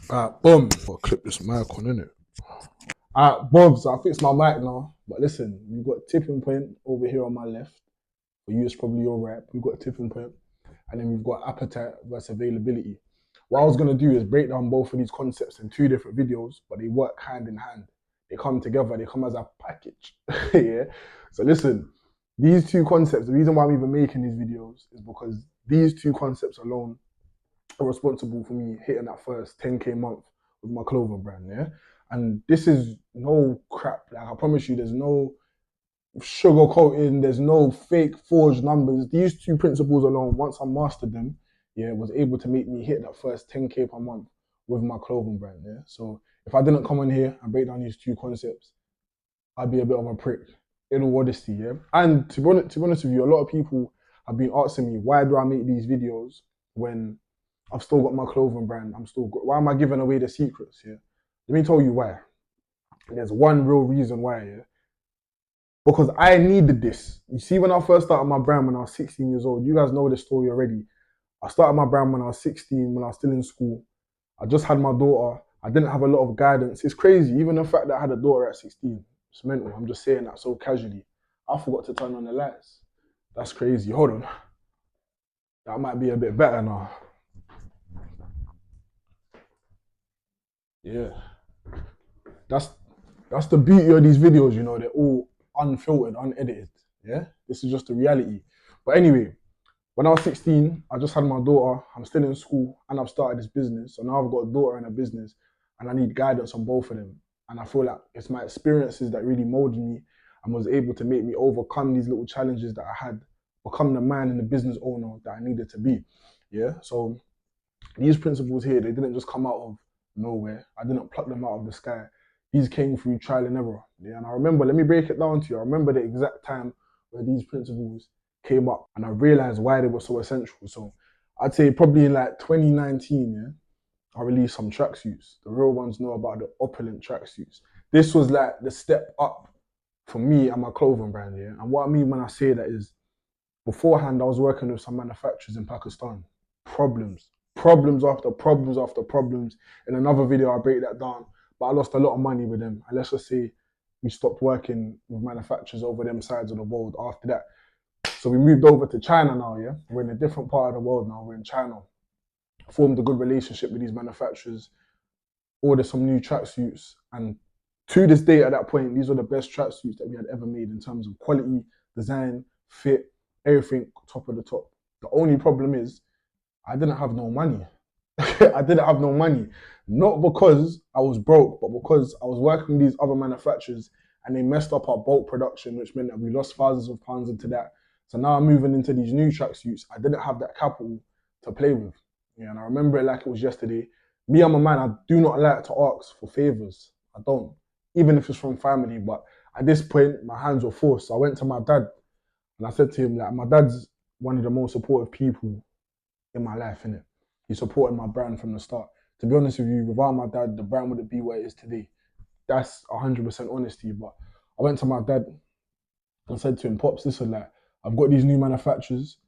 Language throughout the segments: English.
Boom. I'll clip this mic on, innit? Bobs, I fixed my mic now. But listen, we've got tipping point over here on my left. For you, it's probably your right. We've got a tipping point. And then we've got appetite versus availability. What I was going to do is break down both of these concepts in two different videos, but they work hand in hand. They come together, they come as a package. Yeah. So listen, these two concepts, the reason why I'm even making these videos is because these two concepts alone are responsible for me hitting that first 10K month with my clothing brand, yeah? And this is no crap. Like I promise you, there's no sugar coating, there's no fake forged numbers. These two principles alone, once I mastered them, yeah, was able to make me hit that first 10K per month with my clothing brand, yeah? So if I didn't come on here and break down these two concepts, I'd be a bit of a prick, in all honesty, yeah? And to be honest with you, a lot of people have been asking me, why do I make these videos when I've still got my clothing brand. Why am I giving away the secrets? Yeah. Let me tell you why. There's one real reason why. Yeah. Because I needed this. You see, when I first started my brand when I was 16 years old, you guys know the story already. I started my brand when I was 16, when I was still in school. I just had my daughter. I didn't have a lot of guidance. It's crazy. Even the fact that I had a daughter at 16, it's mental. I'm just saying that so casually. I forgot to turn on the lights. That's crazy. Hold on. That might be a bit better now. Yeah. That's that's the beauty of these videos, you know, they're all unfiltered, unedited. Yeah, this is just the reality. But anyway, when I was 16, I just had my daughter. I'm still in school and I've started this business. So now I've got a daughter and a business and I need guidance on both of them. And I feel like it's my experiences that really molded me and was able to make me overcome these little challenges that I had, become the man and the business owner that I needed to be. Yeah. So these principles here, they didn't just come out of nowhere. I didn't pluck them out of the sky. These came through trial and error. Yeah, and I remember, let me break it down to you. I remember the exact time where these principles came up and I realized why they were so essential. So I'd say probably in like 2019, yeah, I released some tracksuits. The real ones know about the opulent tracksuits. This was like the step up for me and my clothing brand, yeah. And what I mean when I say that is beforehand, I was working with some manufacturers in Pakistan. Problems, problems after problems after problems. In another video, I'll break that down. But I lost a lot of money with them. And let's just say we stopped working with manufacturers over them sides of the world after that. So we moved over to China now, yeah? We're in a different part of the world now. We're in China. Formed a good relationship with these manufacturers, ordered some new tracksuits. And to this day, at that point, these were the best tracksuits that we had ever made in terms of quality, design, fit, everything top of the top. The only problem is I didn't have no money. I didn't have no money. Not because I was broke, but because I was working with these other manufacturers and they messed up our bulk production, which meant that we lost thousands of pounds into that. So now I'm moving into these new tracksuits. I didn't have that capital to play with. Yeah, and I remember it like it was yesterday. Me, I'm a man, I do not like to ask for favors. I don't. Even if it's from family. But at this point, my hands were forced. So I went to my dad and I said to him, like, my dad's one of the most supportive people in my life, innit? He supported my brand from the start. To be honest with you, without my dad, the brand wouldn't be where it is today. That's 100% honesty. But I went to my dad and said to him, Pops, listen, like, I've got these new manufacturers.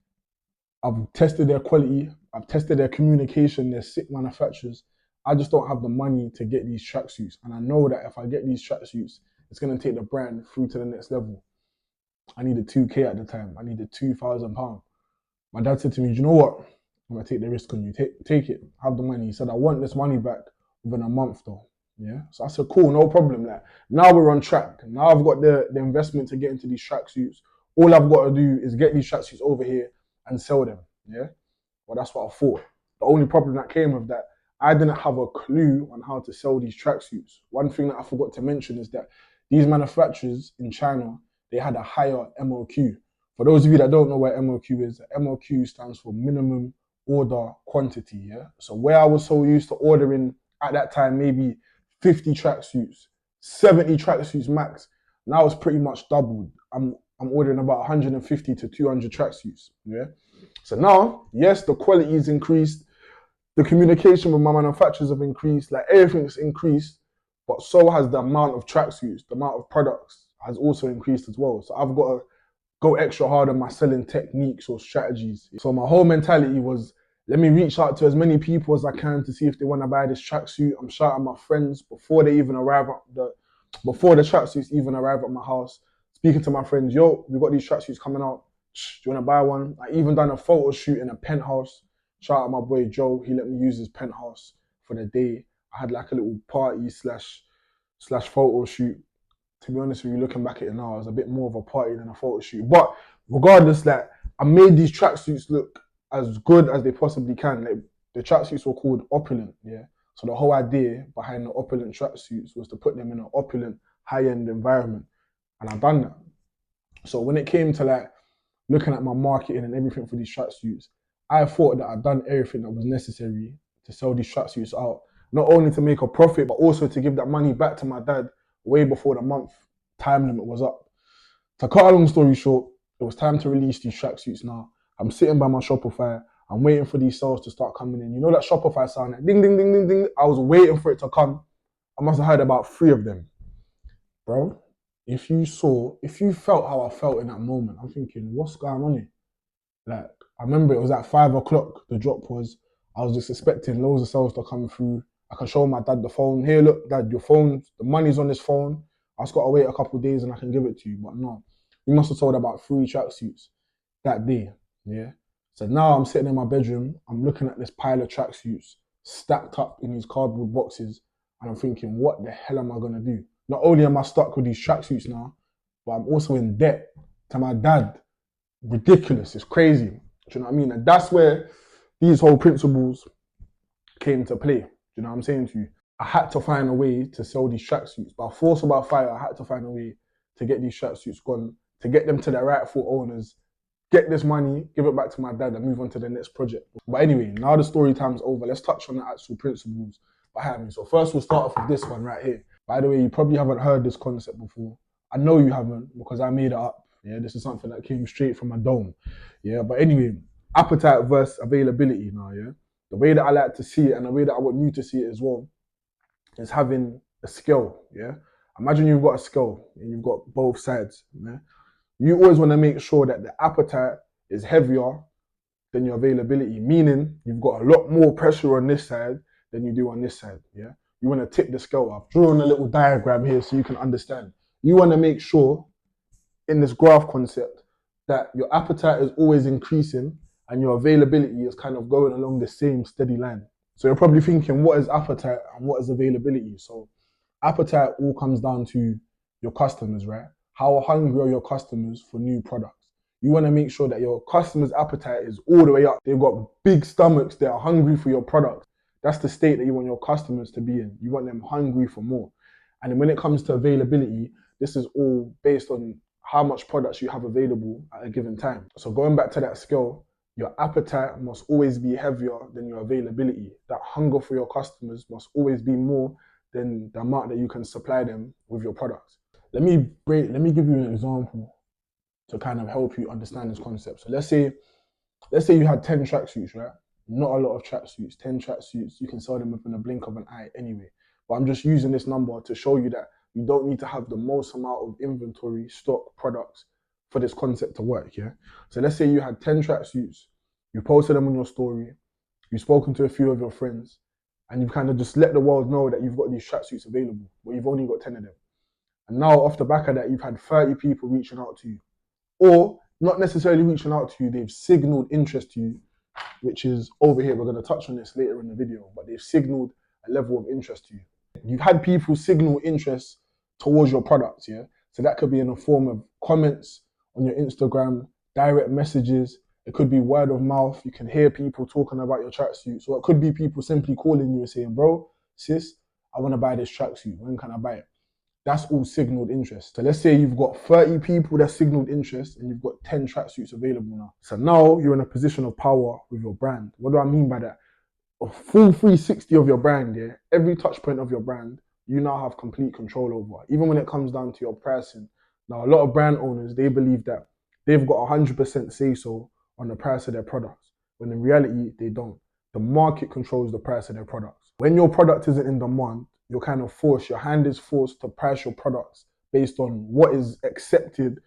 I've tested their quality. I've tested their communication. They're sick manufacturers. I just don't have the money to get these tracksuits. And I know that if I get these tracksuits, it's going to take the brand through to the next level. I needed 2K at the time. I needed £2,000. My dad said to me, do you know what? I'm gonna take the risk on you. Take it. Have the money. He said, I want this money back within a month though. Yeah. So I said, cool, no problem. Like now we're on track. Now I've got the investment to get into these tracksuits. All I've got to do is get these tracksuits over here and sell them. Yeah. Well, that's what I thought. The only problem that came with that, I didn't have a clue on how to sell these tracksuits. One thing that I forgot to mention is that these manufacturers in China, they had a higher MOQ. For those of you that don't know what MOQ is, MOQ stands for minimum order quantity. Yeah. So where I was so used to ordering at that time maybe 50 tracksuits, 70 tracksuits max, now it's pretty much doubled. I'm ordering about 150 to 200 tracksuits. Yeah. So now, yes, the quality is increased, the communication with my manufacturers have increased, like everything's increased, but so has the amount of tracksuits, the amount of products has also increased as well. So I've got to go extra hard on my selling techniques or strategies. So my whole mentality was, Let me reach out to as many people as I can to see if they want to buy this tracksuit. I'm shouting my friends before they even arrive at before the tracksuits even arrive at my house. Speaking to my friends, yo, we got these tracksuits coming out. Do you want to buy one? I even done a photo shoot in a penthouse. Shout out my boy Joe. He let me use his penthouse for the day. I had like a little party slash photo shoot. To be honest with you, looking back at it now, it was a bit more of a party than a photo shoot. But regardless, like I made these tracksuits look as good as they possibly can. Like the tracksuits were called Opulent, yeah. So the whole idea behind the Opulent tracksuits was to put them in an opulent, high-end environment, and I've done that. So when it came to like looking at my marketing and everything for these tracksuits, I thought that I'd done everything that was necessary to sell these tracksuits out, not only to make a profit, but also to give that money back to my dad way before the month time limit was up. To cut a long story short, it was time to release these tracksuits now. I'm sitting by my Shopify. I'm waiting for these sales to start coming in. You know that Shopify sound, like ding, ding, ding, ding, ding. I was waiting for it to come. I must have heard about 3 of them. Bro, if you felt how I felt in that moment, I'm thinking, what's going on here? Like, I remember it was at 5 o'clock, the drop was. I was just expecting loads of sales to come through. I can show my dad the phone. Here, look, dad, your phone, the money's on this phone. I just got to wait a couple of days and I can give it to you. But no, we must have sold about 3 tracksuits that day, yeah? So now I'm sitting in my bedroom, I'm looking at this pile of tracksuits stacked up in these cardboard boxes, and I'm thinking, what the hell am I going to do? Not only am I stuck with these tracksuits now, but I'm also in debt to my dad. Ridiculous, it's crazy. Do you know what I mean? And that's where these whole principles came to play. Do you know what I'm saying to you? I had to find a way to sell these tracksuits. By force or by fire, I had to find a way to get these tracksuits gone, to get them to their rightful owners, get this money, give it back to my dad, and move on to the next project. But anyway, now the story time's over. Let's touch on the actual principles behind me. So first we'll start off with this one right here. By the way, you probably haven't heard this concept before. I know you haven't because I made it up. Yeah, this is something that came straight from my dome. Yeah, but anyway, appetite versus availability now, yeah? The way that I like to see it and the way that I want you to see it as well is having a scale, yeah? Imagine you've got a scale and you've got both sides, yeah? You always want to make sure that the appetite is heavier than your availability, meaning you've got a lot more pressure on this side than you do on this side, yeah? You want to tip the scale up. Drawing a little diagram here so you can understand. You want to make sure in this graph concept that your appetite is always increasing and your availability is kind of going along the same steady line. So you're probably thinking, what is appetite and what is availability? So appetite all comes down to your customers, right? How hungry are your customers for new products? You want to make sure that your customers' appetite is all the way up. They've got big stomachs. They are hungry for your products. That's the state that you want your customers to be in. You want them hungry for more. And then when it comes to availability, this is all based on how much products you have available at a given time. So going back to that scale, your appetite must always be heavier than your availability. That hunger for your customers must always be more than the amount that you can supply them with your products. Let me give you an example to kind of help you understand this concept. So let's say you had 10 tracksuits, right? Not a lot of tracksuits, 10 tracksuits, you can sell them within a blink of an eye anyway. But I'm just using this number to show you that you don't need to have the most amount of inventory, stock, products for this concept to work, yeah? So let's say you had 10 tracksuits, you posted them on your story, you've spoken to a few of your friends, and you've kind of just let the world know that you've got these tracksuits available, but you've only got 10 of them. And now off the back of that, you've had 30 people reaching out to you. Or not necessarily reaching out to you, they've signaled interest to you, which is over here. We're going to touch on this later in the video, but they've signaled a level of interest to you. You've had people signal interest towards your products, yeah? So that could be in the form of comments on your Instagram, direct messages. It could be word of mouth. You can hear people talking about your tracksuits. Or it could be people simply calling you and saying, bro, sis, I want to buy this tracksuit. When can I buy it? That's all signaled interest. So let's say you've got 30 people that signaled interest and you've got 10 tracksuits available now. So now you're in a position of power with your brand. What do I mean by that? A full 360 of your brand, yeah? Every touch point of your brand, you now have complete control over. Even when it comes down to your pricing. Now, a lot of brand owners, they believe that they've got 100% say so on the price of their products, when in reality, they don't. The market controls the price of their products. When your product isn't in demand, you're kind of forced, your hand is forced to price your products based on what is accepted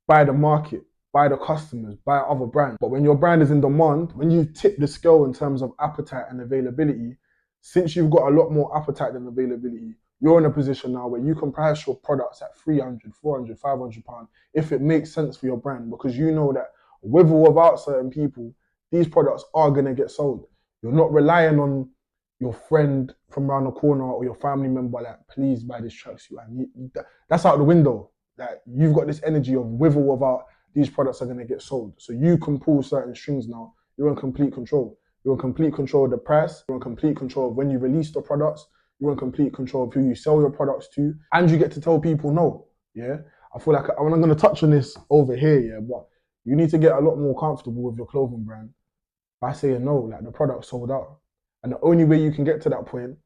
by the market. by the customers, by other brands. But when your brand is in demand, when you tip the scale in terms of appetite and availability, since you've got a lot more appetite than availability, you're in a position now where you can price your products at 300, 400, 500 pounds if it makes sense for your brand, because you know that with or without certain people, these products are going to get sold. You're not relying on your friend from around the corner or your family member, like, please buy this tracksuit. I need that. That's out the window. Like, you've got this energy of with or without, these products are going to get sold. So you can pull certain strings now. You're in complete control. You're in complete control of the price. You're in complete control of when you release the products. You're in complete control of who you sell your products to. And you get to tell people no. Yeah. I feel like I'm going to touch on this over here. Yeah. But you need to get a lot more comfortable with your clothing brand by saying no, like the product's sold out. And the only way you can get to that point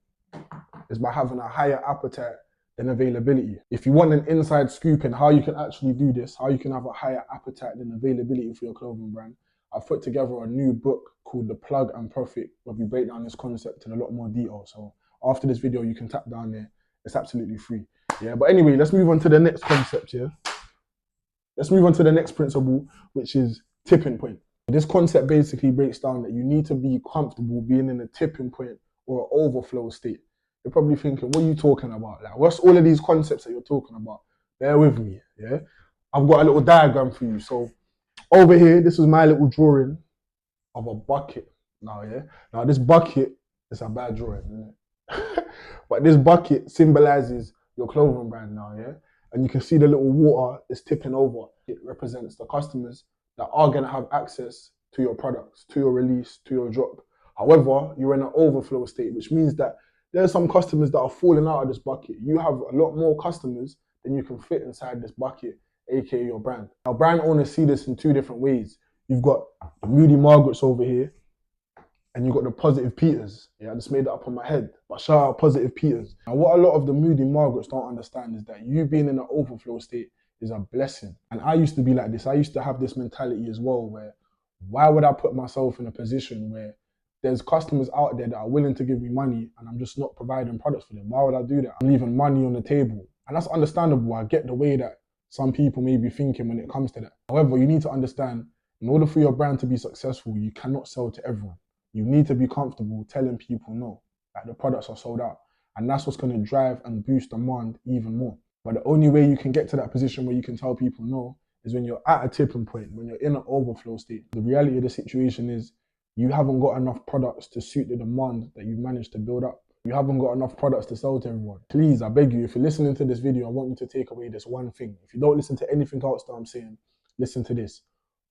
is by having a higher appetite than availability. If you want an inside scoop in how you can actually do this, how you can have a higher appetite than availability for your clothing brand, I've put together a new book called The Plug and Profit, where we break down this concept in a lot more detail. So after this video, you can tap down there. It's absolutely free. Yeah, but anyway, let's move on to the next concept here. Let's move on to the next principle, which is tipping point. This concept basically breaks down that you need to be comfortable being in a tipping point or an overflow state. You're probably thinking, what are you talking about? Like, what's all of these concepts that you're talking about? Bear with me, yeah? I've got a little diagram for you. So over here, this is my little drawing of a bucket now, yeah? Now this bucket is a bad drawing, isn't it? But this bucket symbolizes your clothing brand now, yeah? And you can see the little water is tipping over. It represents the customers that are going to have access to your products, to your release, to your drop. However, you're in an overflow state, which means that there are some customers that are falling out of this bucket. You have a lot more customers than you can fit inside this bucket, aka your brand. Now, brand owners see this in two different ways. You've got the Moody Margarets over here, and you've got the Positive Peters. Yeah, I just made that up on my head. But shout out Positive Peters. Now, what a lot of the Moody Margarets don't understand is that you being in an overflow state is a blessing. And I used to be like this. I used to have this mentality as well, where why would I put myself in a position where there's customers out there that are willing to give me money and I'm just not providing products for them? Why would I do that? I'm leaving money on the table. And that's understandable. I get the way that some people may be thinking when it comes to that. However, you need to understand, in order for your brand to be successful, you cannot sell to everyone. You need to be comfortable telling people no, that the products are sold out. And that's what's going to drive and boost demand even more. But the only way you can get to that position where you can tell people no is when you're at a tipping point, when you're in an overflow state. The reality of the situation is you haven't got enough products to suit the demand that you've managed to build up. You haven't got enough products to sell to everyone. Please, I beg you, if you're listening to this video, I want you to take away this one thing. If you don't listen to anything else that I'm saying, listen to this.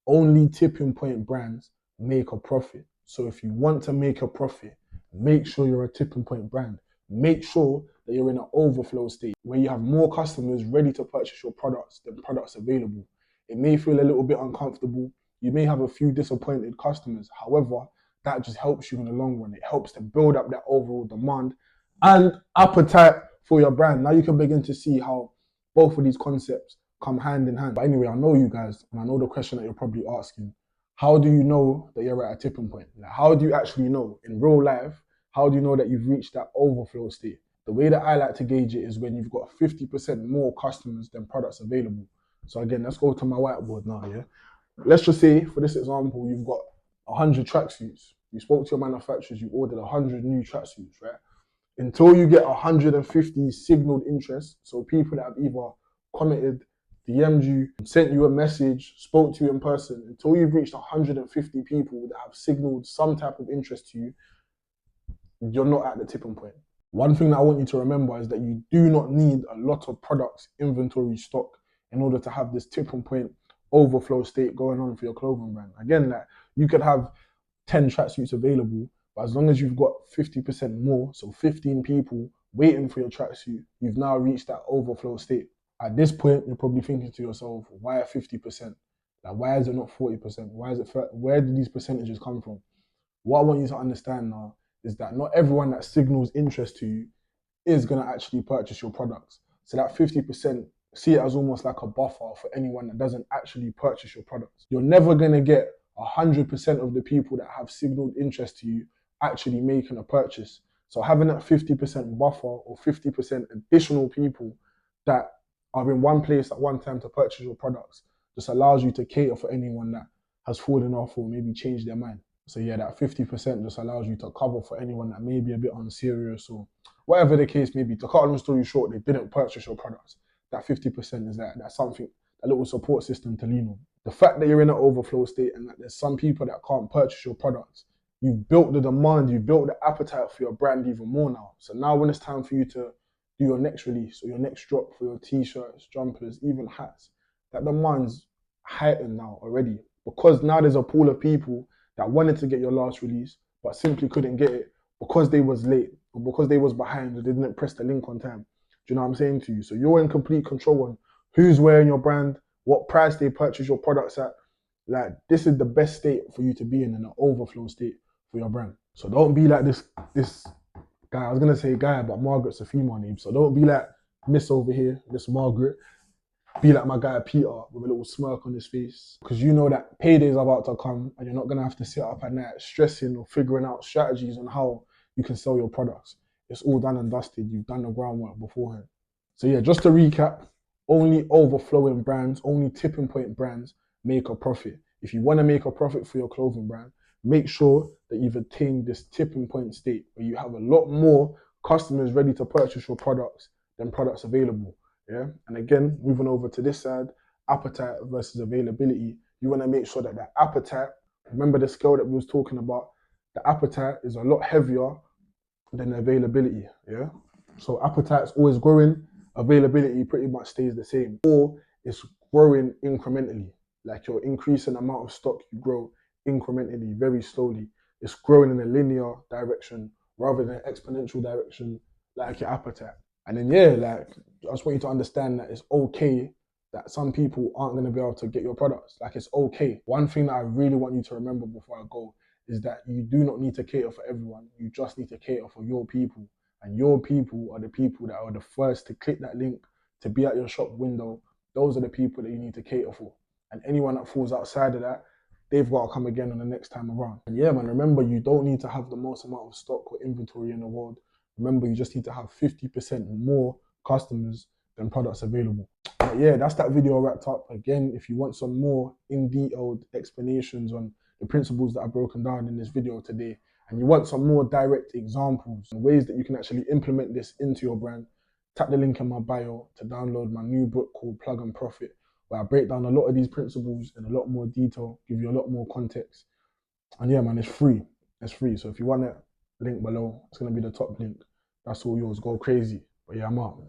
Only tipping point brands make a profit. So if you want to make a profit, make sure you're a tipping point brand. Make sure that you're in an overflow state where you have more customers ready to purchase your products than products available. It may feel a little bit uncomfortable. You may have a few disappointed customers. However, that just helps you in the long run. It helps to build up that overall demand and appetite for your brand. Now you can begin to see how both of these concepts come hand in hand. But anyway, I know you guys, and I know the question that you're probably asking. How do you know that you're at a tipping point? Like, how do you actually know in real life? How do you know that you've reached that overflow state? The way that I like to gauge it is when you've got 50% more customers than products available. So again, let's go to my whiteboard now, yeah? Let's just say, for this example, you've got 100 tracksuits. You spoke to your manufacturers, you ordered 100 new tracksuits, right? Until you get 150 signaled interest, so people that have either commented, DM'd you, sent you a message, spoke to you in person, until you've reached 150 people that have signaled some type of interest to you, you're not at the tipping point. One thing that I want you to remember is that you do not need a lot of products, inventory, stock in order to have this tipping point overflow state going on for your clothing brand. Again, like, you could have 10 tracksuits available, but as long as you've got 50% more, so 15 people waiting for your tracksuit, you've now reached that overflow state. At this point, you're probably thinking to yourself, why 50%? Like, why is it not 40%? Why is it? Where did these percentages come from? What I want you to understand now is that not everyone that signals interest to you is going to actually purchase your products. So that 50%, see it as almost like a buffer for anyone that doesn't actually purchase your products. You're never going to get 100% of the people that have signaled interest to you actually making a purchase. So having that 50% buffer or 50% additional people that are in one place at one time to purchase your products just allows you to cater for anyone that has fallen off or maybe changed their mind. So yeah, that 50% just allows you to cover for anyone that may be a bit unserious or whatever the case may be. To cut a long story short, they didn't purchase your products. That 50% is that's something, a little support system to lean on. The fact that you're in an overflow state and that there's some people that can't purchase your products, you've built the demand, you've built the appetite for your brand even more now. So now when it's time for you to do your next release or your next drop for your t-shirts, jumpers, even hats, that demand's heightened now already. Because now there's a pool of people that wanted to get your last release but simply couldn't get it because they was late or because they was behind or they didn't press the link on time. Do you know what I'm saying to you? So you're in complete control on who's wearing your brand, what price they purchase your products at. Like, this is the best state for you to be in an overflow state for your brand. So don't be like this guy. I was gonna say guy, but Margaret's a female name. So don't be like Miss over here, Miss Margaret. Be like my guy Peter with a little smirk on his face. Because you know that payday's about to come and you're not gonna have to sit up at night stressing or figuring out strategies on how you can sell your products. It's all done and dusted. You've done the groundwork beforehand. So yeah, just to recap, only overflowing brands, only tipping point brands make a profit. If you want to make a profit for your clothing brand, make sure that you've attained this tipping point state where you have a lot more customers ready to purchase your products than products available. Yeah. And again, moving over to this side, appetite versus availability. You want to make sure that that appetite, remember the scale that we was talking about, the appetite is a lot heavier than the availability. Yeah. So appetite's always growing, availability pretty much stays the same, or it's growing incrementally. Like you're increasing the amount of stock you grow incrementally, very slowly. It's growing in a linear direction rather than an exponential direction, like your appetite. And then yeah, like I just want you to understand that it's okay that some people aren't going to be able to get your products. Like, it's okay. One thing that I really want you to remember before I go is that you do not need to cater for everyone. You just need to cater for your people. And your people are the people that are the first to click that link to be at your shop window. Those are the people that you need to cater for. And anyone that falls outside of that, they've got to come again on the next time around. And yeah, man, remember, you don't need to have the most amount of stock or inventory in the world. Remember, you just need to have 50% more customers than products available. But yeah, that's that video wrapped up. Again, if you want some more in-detailed explanations on the principles that I've broken down in this video today, and you want some more direct examples and ways that you can actually implement this into your brand, tap the link in my bio to download my new book called Plug and Profit, where I break down a lot of these principles in a lot more detail, give you a lot more context. And yeah, man, it's free. It's free. So if you want it, link below. It's going to be the top link. That's all yours. Go crazy. But yeah, I'm out.